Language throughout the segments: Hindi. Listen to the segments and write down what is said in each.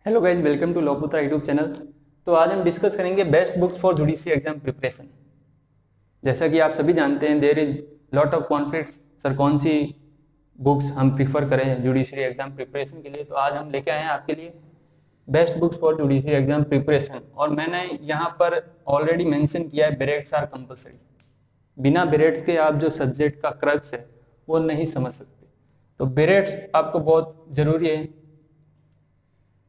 Hello guys, welcome to Lawputra YouTube channel. तो आज हम डिस्कस करेंगे best books for judiciary exam preparation. जैसा कि आप सभी जानते हैं, there is lot of conflicts. Sir, कौन सी बुक्स हम प्रीफर करें जुडिशरी एग्जाम प्रिपरेशन के लिए। तो आज हम लेके आए हैं आपके लिए best books for judiciary exam preparation. और मैंने यहाँ पर ऑलरेडी मेंशन किया है, बेरेट्स आर कंपलसरी। बिना बेरेट्स के आप जो सब्जेक्ट का क्रक्स है वो नहीं समझ सकते। तो बेरेट्स आपको बहुत ज़रूरी है।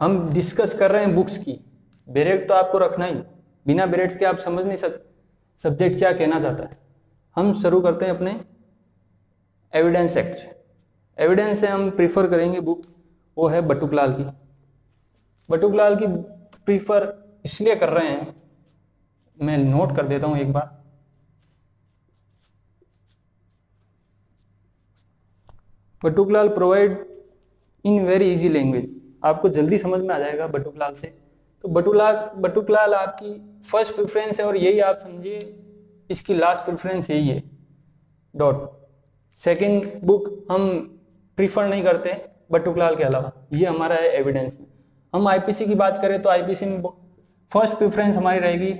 हम डिस्कस कर रहे हैं बुक्स की, बेरेट तो आपको रखना ही। बिना बेरेट्स के आप समझ नहीं सकते सब्जेक्ट क्या कहना चाहता है। हम शुरू करते हैं अपने एविडेंस एक्ट से। एविडेंस से हम प्रीफर करेंगे बुक, वो है बटुकलाल की। बटुकलाल की प्रीफर इसलिए कर रहे हैं, मैं नोट कर देता हूं एक बार। Batuklal provide in very easy language, आपको जल्दी समझ में आ जाएगा बटुकलाल से। तो बटुकलाल आपकी फर्स्ट प्रेफरेंस है और यही आप समझिए इसकी लास्ट प्रेफरेंस यही है, डॉट। सेकंड बुक हम प्रीफर नहीं करते बटुकलाल के अलावा। ये हमारा है एविडेंस में। हम आईपीसी की बात करें तो आईपीसी में फर्स्ट प्रेफरेंस हमारी रहेगी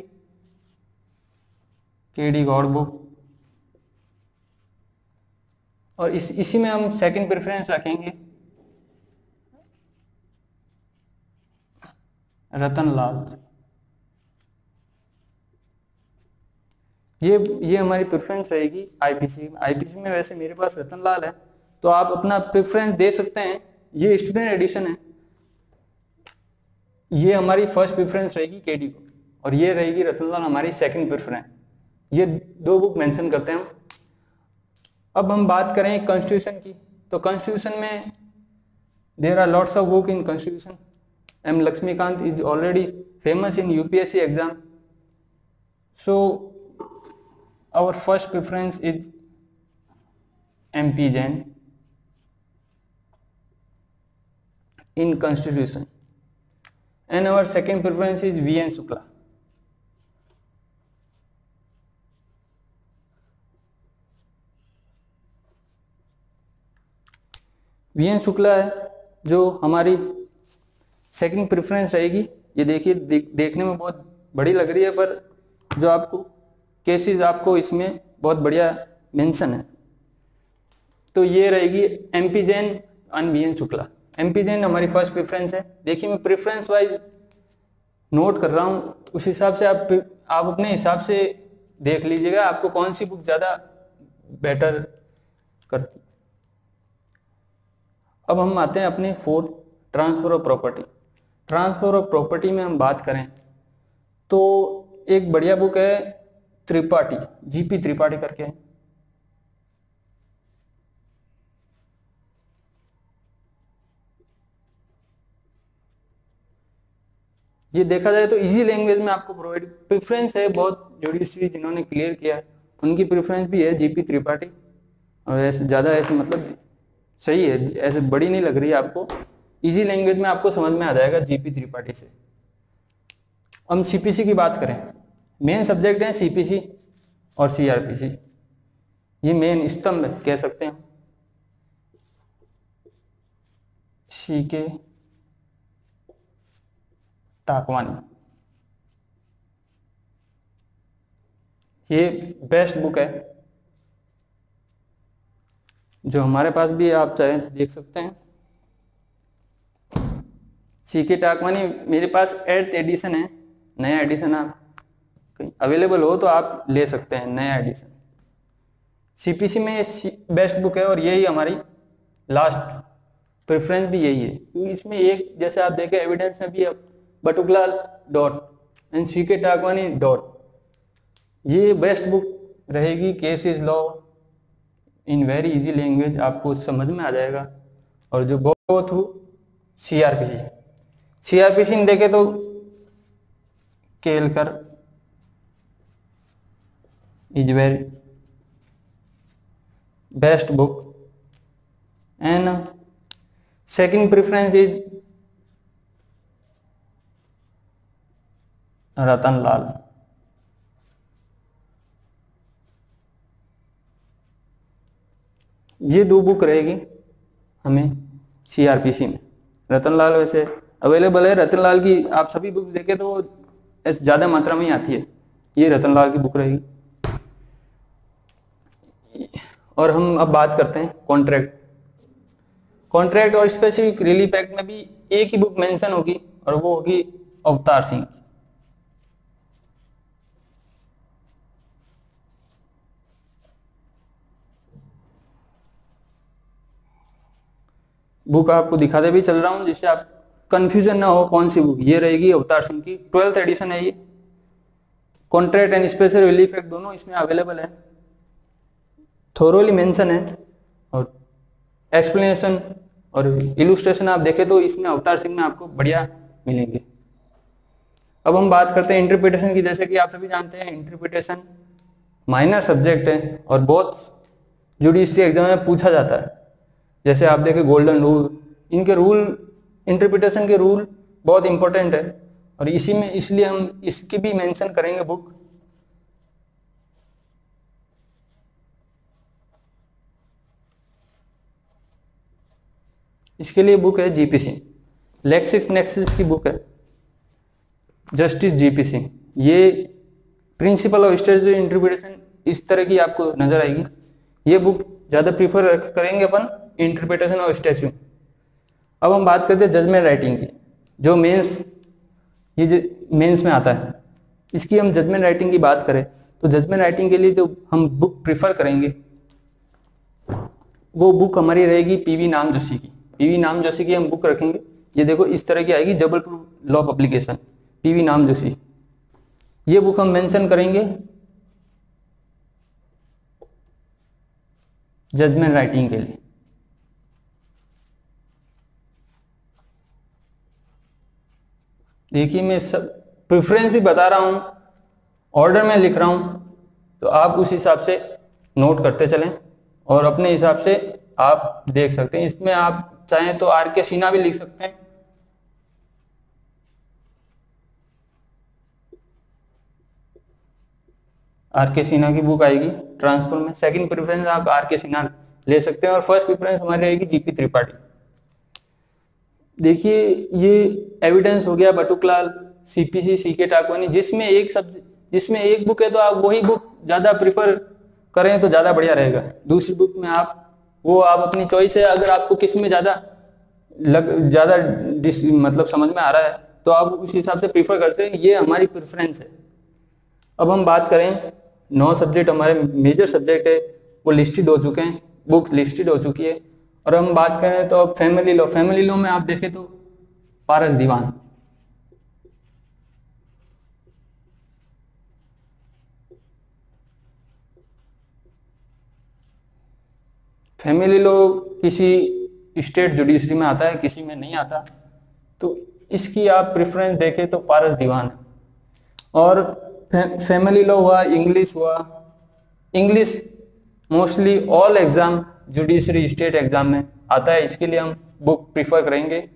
केडी गौड़ बुक, और इसी में हम सेकंड प्रेफरेंस रखेंगे रतनलाल। ये हमारी प्रेफरेंस रहेगी आईपीसी में। वैसे मेरे पास रतनलाल है तो आप अपना प्रेफरेंस दे सकते हैं। ये स्टूडेंट एडिशन है। ये हमारी फर्स्ट प्रेफरेंस रहेगी केडी को, और ये रहेगी रतनलाल हमारी सेकंड प्रेफरेंस। ये दो बुक मेंशन करते हैं हम। अब हम बात करें कॉन्स्टिट्यूशन की, तो कॉन्स्टिट्यूशन में there are lots of book in constitution. M. Lakshmikant is already famous in UPSC exam. So our first preference is MP Jain in Constitution, and our second preference is VN Shukla. VN Shukla है जो हमारी सेकंड प्रेफरेंस रहेगी। ये देखिए, देखने में बहुत बड़ी लग रही है, पर जो आपको केसेस आपको इसमें बहुत बढ़िया मेंशन है। तो ये रहेगी MP Jain and VN Shukla. MP Jain हमारी फर्स्ट प्रेफरेंस है। देखिए, मैं प्रेफरेंस वाइज नोट कर रहा हूँ, उस हिसाब से आप अपने हिसाब से देख लीजिएगा आपको कौन सी बुक ज़्यादा बेटर करती। अब हम आते हैं अपने fourth, transfer of property. Transfer of property में हम बात करें तो एक बढ़िया बुक है त्रिपाठी, GP त्रिपाठी करके है। ये देखा जाए तो इजी लैंग्वेज में आपको प्रोवाइड प्रेफरेंस है। बहुत जुडिशरी जिन्होंने क्लियर किया है उनकी प्रेफरेंस भी है GP त्रिपाठी, और ऐसे ज़्यादा ऐसे मतलब सही है, ऐसे बड़ी नहीं लग रही है आपको। इजी लैंग्वेज में आपको समझ में आ जाएगा GP त्रिपाठी से। हम CPC की बात करें, मेन सब्जेक्ट है CPC और CRPC। ये मेन स्तंभ कह सकते हैं। CK टाकवानी, ये बेस्ट बुक है जो हमारे पास भी है, आप चाहे देख सकते हैं। CK टाकवानी मेरे पास 8th एडिशन है, नया एडिशन आप कहीं अवेलेबल हो तो आप ले सकते हैं, नया एडिशन। CPC में बेस्ट बुक है और यही हमारी लास्ट प्रेफरेंस भी यही है, क्योंकि इसमें एक जैसे आप देखें एविडेंस में भी है बटुकलाल डॉट एंड CK टाकवानी डॉट। ये बेस्ट बुक रहेगी। Case is law in very easy language, आपको समझ में आ जाएगा। और जो गो थ्रू CRPC में देखे तो Kelkar is very best book, and second preference is Ratanlal. ये दो बुक रहेगी हमें CRPC में। रतनलाल वैसे अवेलेबल है। रतनलाल की आप सभी बुक्स देखें तो ऐसे ज़्यादा मात्रा में ही आती है। ये रतनलाल की बुक रहेगी। और हम अब बात करते हैं कॉन्ट्रैक्ट। कॉन्ट्रैक्ट और स्पेसिफिक रिलीफ एक्ट में भी एक ही बुक मेंशन होगी और वो होगी अवतार सिंह। बुक आपको दिखाते भी चल रहा हूं जिससे आप कंफ्यूजन ना हो कौन सी बुक। ये रहेगी अवतार सिंह की, 12th एडिशन है ये। Contract and special relief act दोनों इसमें अवेलेबल है, थोरोली मेंशन है और एक्सप्लेनेशन और इलुस्ट्रेशन आप देखें तो इसमें अवतार सिंह में आपको बढ़िया मिलेंगे। अब हम बात करते हैं इंटरप्रिटेशन की। जैसे कि आप सभी जानते हैं इंटरप्रिटेशन माइनर सब्जेक्ट है और बहुत जुडिशरी एग्जाम में पूछा जाता है। जैसे आप देखें गोल्डन रूल, इनके रूल, इंटरप्रिटेशन के रूल बहुत इंपॉर्टेंट है और इसी में इसलिए हम इसकी भी मेंशन करेंगे बुक। इसके लिए बुक है जीपीसी, लेक्सिस नेक्सिस की बुक है, जस्टिस जीपीसी। ये प्रिंसिपल ऑफ स्टेचुटरी इंटरप्रिटेशन इस तरह की आपको नजर आएगी। ये बुक ज़्यादा प्रीफर करेंगे अपन इंटरप्रिटेशन ऑफ स्टैच्यू। अब हम बात करते हैं जजमेंट राइटिंग की, जो मेंस, ये जो मेंस में आता है। इसकी हम जजमेंट राइटिंग की बात करें तो जजमेंट राइटिंग के लिए जो हम बुक प्रीफर करेंगे वो बुक हमारी रहेगी पीवी नाम जोशी की। पीवी नाम जोशी की हम बुक रखेंगे। ये देखो इस तरह की आएगी, जबलपुर लॉ पब्लिकेशन, पीवी नाम जोशी। ये बुक हम मेंशन करेंगे जजमेंट राइटिंग के लिए। देखिए मैं सब प्रेफरेंस भी बता रहा हूँ, ऑर्डर में लिख रहा हूँ, तो आप उस हिसाब से नोट करते चलें और अपने हिसाब से आप देख सकते हैं। इसमें आप चाहें तो आर के सिन्हा भी लिख सकते हैं। आर के सिन्हा की बुक आएगी ट्रांसफर में। सेकंड प्रेफरेंस आप आर के सिन्हा ले सकते हैं और फर्स्ट प्रेफरेंस हमारी रहेगी जीपी त्रिपाठी। देखिए ये एविडेंस हो गया बटुकलाल, सीपीसी, सीके टाकवानी, जिसमें एक बुक है तो आप वही बुक ज्यादा प्रिफर करें तो ज्यादा बढ़िया रहेगा। दूसरी बुक में आप अपनी चॉइस है। अगर आपको किस में ज्यादा मतलब समझ में आ रहा है तो आप उस हिसाब से प्रीफर करते हैं। ये हमारी प्रेफरेंस है। अब हम बात करें 9 सब्जेक्ट हमारे मेजर सब्जेक्ट है वो लिस्टेड हो चुके हैं, बुक लिस्टेड हो चुकी है। और हम बात करें तो अब फैमिली लॉ में आप देखें तो पारस दीवान, फैमिली लॉ किसी स्टेट जुडिशरी में आता है, किसी में नहीं आता, तो इसकी आप प्रेफरेंस देखें तो पारस दीवान। और फैमिली लॉ हुआ, इंग्लिश हुआ, English mostly all exam judiciary state exam में आता है, इसके लिए हम बुक प्रीफर करेंगे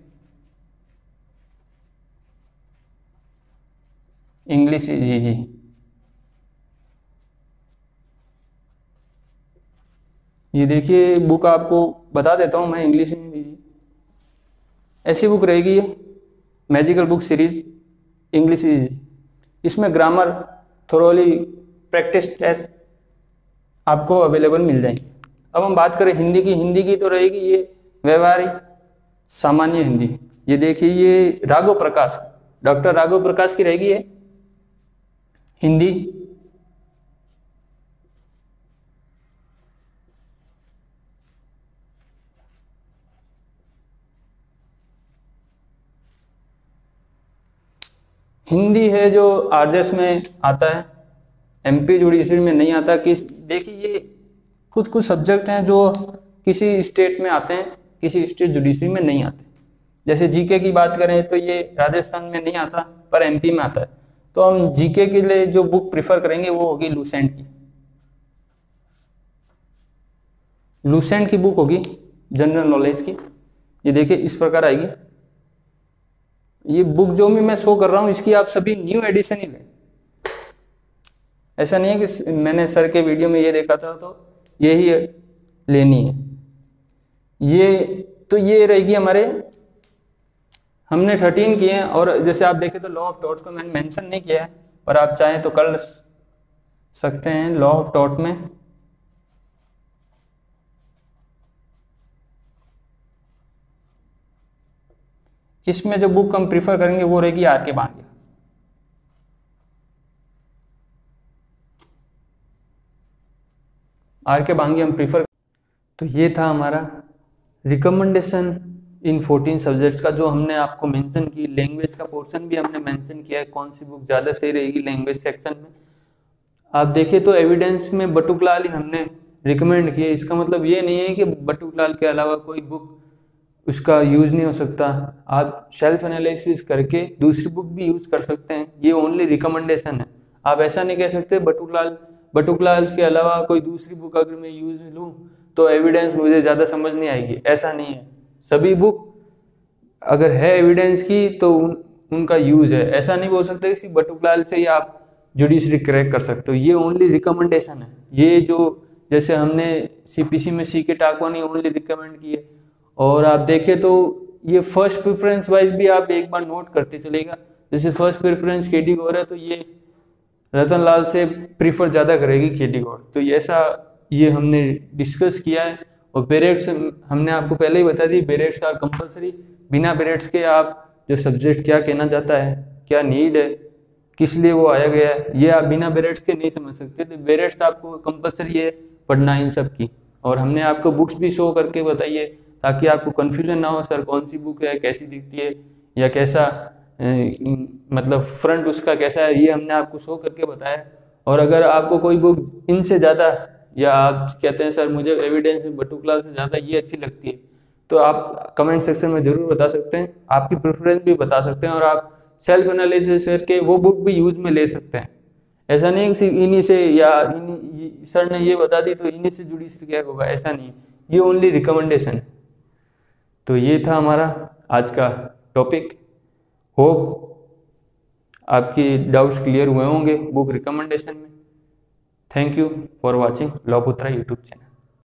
इंग्लिश। जी ये देखिए बुक आपको बता देता हूँ मैं इंग्लिश में भी। ऐसी बुक रहेगी ये मैजिकल बुक सीरीज इंग्लिश। इसमें ग्रामर, थोरोली प्रैक्टिस टेस्ट आपको अवेलेबल मिल जाएंगे। अब हम बात करें हिंदी की तो रहेगी ये व्यवहारिक सामान्य हिंदी। ये देखिए ये राघव प्रकाश, डॉक्टर राघव प्रकाश की रहेगी ये हिंदी। हिंदी है जो आरजेएस में आता है, एमपी जुडिशरी में नहीं आता। देखिए ये कुछ सब्जेक्ट हैं जो किसी स्टेट में आते हैं, किसी स्टेट जुडिशरी में नहीं आते। जैसे जीके की बात करें तो ये राजस्थान में नहीं आता पर एमपी में आता है। तो हम जीके के लिए जो बुक प्रिफर करेंगे वो होगी लूसेंट की। लूसेंट की बुक होगी जनरल नॉलेज की। ये देखिए इस प्रकार आएगी। ये बुक जो भी मैं शो कर रहा हूँ इसकी आप सभी न्यू एडिशन ही लें। ऐसा नहीं है कि मैंने सर के वीडियो में ये देखा था तो यही लेनी है। ये रहेगी हमने 13 किए हैं, और जैसे आप देखें तो लॉ ऑफ टॉर्च को मैंने मेंशन नहीं किया है, पर आप चाहें तो कर सकते हैं। लॉ ऑफ टॉर्च में इसमें जो बुक हम प्रीफर करेंगे वो रहेगी आर के बांगे। आर के बांगे हम प्रीफर। तो ये था हमारा रिकमेंडेशन इन 14 सब्जेक्ट्स का, जो हमने आपको मेंशन की। लैंग्वेज का पोर्शन भी हमने मेंशन किया है, कौन सी बुक ज़्यादा सही रहेगी लैंग्वेज सेक्शन में। आप देखें तो एविडेंस में बटुकलाल ही हमने रिकमेंड किए। इसका मतलब ये नहीं है कि बटुकलाल के अलावा कोई बुक उसका यूज़ नहीं हो सकता। आप सेल्फ एनालिसिस करके दूसरी बुक भी यूज़ कर सकते हैं, ये ओनली रिकमेंडेशन है। आप ऐसा नहीं कह सकते बटुकलाल के अलावा कोई दूसरी बुक अगर मैं यूज़ लूँ तो एविडेंस मुझे ज़्यादा समझ नहीं आएगी, ऐसा नहीं है। सभी बुक अगर है एविडेंस की तो उनका यूज़ है। ऐसा नहीं बोल सकते कि बटुकलाल से ही आप जुडिशरी क्रैक कर सकते हो, ये ओनली रिकमेंडेशन है। ये जो जैसे हमने सीपीसी में सीके टाकवानी ओनली रिकमेंड किए, और आप देखें तो ये फर्स्ट प्रेफरेंस वाइज भी आप एक बार नोट करते चलेगा। जैसे फर्स्ट प्रेफरेंस केडी गौर है तो ये रतन लाल से प्रीफर ज़्यादा करेगी केडी गौर, तो ऐसा ये हमने डिस्कस किया है। और बेरेट्स हमने आपको पहले ही बता दी, बेरेट्स आर कंपलसरी। बिना बेरेट्स के आप जो सब्जेक्ट क्या कहना चाहता है, क्या नीड है, किस लिए वो आया गया है, ये आप बिना बेरेट्स के नहीं समझ सकते। तो बेरेट्स आपको कंपलसरी है पढ़ना इन सब की। और हमने आपको बुक्स भी शो करके बताई है ताकि आपको कन्फ्यूजन ना हो, सर कौन सी बुक है, कैसी दिखती है, या कैसा मतलब फ्रंट उसका कैसा है, ये हमने आपको शो करके बताया। और अगर आपको कोई बुक इनसे ज़्यादा, या आप कहते हैं सर मुझे एविडेंस में बटुकलाल से ज़्यादा ये अच्छी लगती है, तो आप कमेंट सेक्शन में ज़रूर बता सकते हैं, आपकी प्रेफरेंस भी बता सकते हैं। और आप सेल्फ एनालिसिस करके वो बुक भी यूज़ में ले सकते हैं। ऐसा नहीं कि सिर्फ इन्हीं से, या सर ने ये बता दी तो इन्हीं से जुडिशरी क्रैक होगा, ऐसा नहीं, ये ओनली रिकमेंडेशन है। तो ये था हमारा आज का टॉपिक। होप आपकी डाउट्स क्लियर हुए होंगे बुक रिकमेंडेशन में। Thank you for watching Lawputra YouTube channel.